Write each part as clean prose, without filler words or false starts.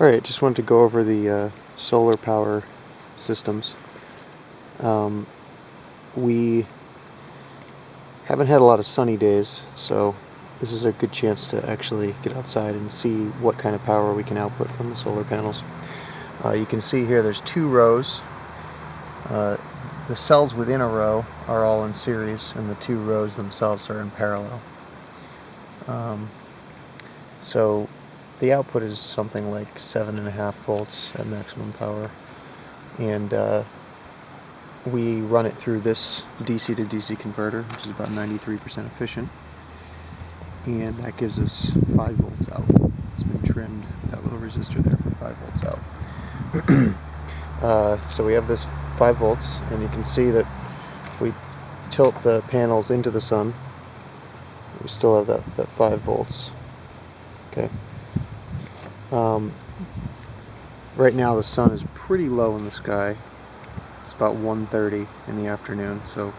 Alright, just wanted to go over the solar power systems. We haven't had a lot of sunny days, so this is a good chance to actually get outside and see what kind of power we can output from the solar panels. You can see here there's two rows. The cells within a row are all in series, and the two rows themselves are in parallel. So the output is something like 7.5 volts at maximum power, and we run it through this DC to DC converter, which is about 93% efficient, and that gives us 5 volts out. It's been trimmed, that little resistor there, for 5 volts out. So we have this 5 volts, and you can see that if we tilt the panels into the sun, we still have that 5 volts. Okay. Right now the sun is pretty low in the sky. It's about 1:30 in the afternoon, so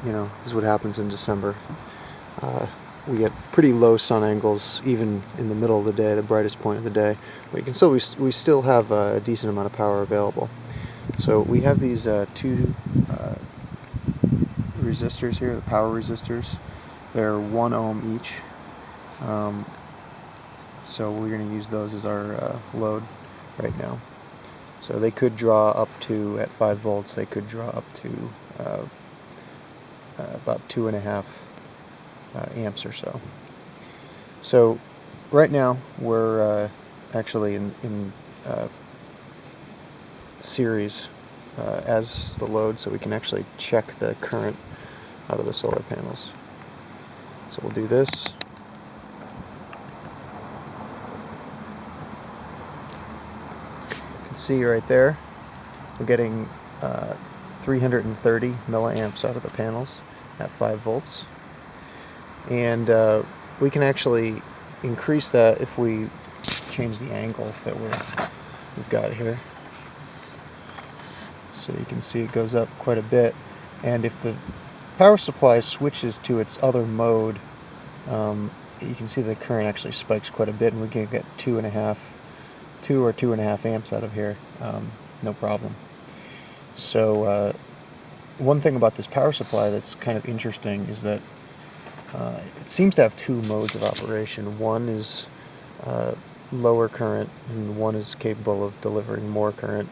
this is what happens in December. We get pretty low sun angles even in the middle of the day, the brightest point of the day. But you can still we still have a decent amount of power available. So we have these two resistors here, the power resistors. They're 1 ohm each. So we're going to use those as our load right now. So they could draw up to, at 5 volts, they could draw up to about 2.5 amps or so. So right now we're actually in series as the load, so we can actually check the current out of the solar panels. So we'll do this. You can see right there we're getting 330 milliamps out of the panels at 5 volts, and we can actually increase that if we change the angle that we've got here. So you can see it goes up quite a bit, and if the power supply switches to its other mode, you can see the current actually spikes quite a bit, and we can get 2 or 2.5 amps out of here, no problem. So one thing about this power supply that's kind of interesting is that it seems to have two modes of operation. One is lower current, and one is capable of delivering more current.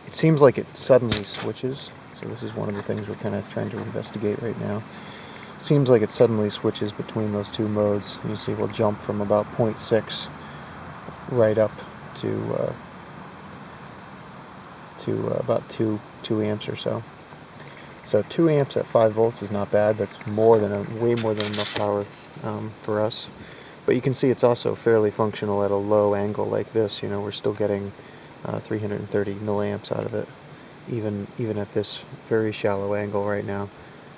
It seems like it suddenly switches, so this is one of the things we're kind of trying to investigate right now. It seems like it suddenly switches between those two modes. You see we'll jump from about 0.6 right up to about 2 amps or so. So 2 amps at 5 volts is not bad. That's way more than enough power for us. But you can see it's also fairly functional at a low angle like this. We're still getting 330 milliamps out of it, even at this very shallow angle right now,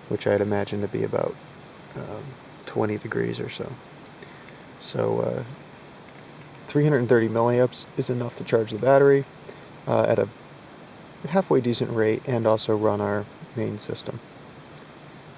which I'd imagine to be about 20 degrees or so. So 330 milliamps is enough to charge the battery at a halfway decent rate and also run our main system.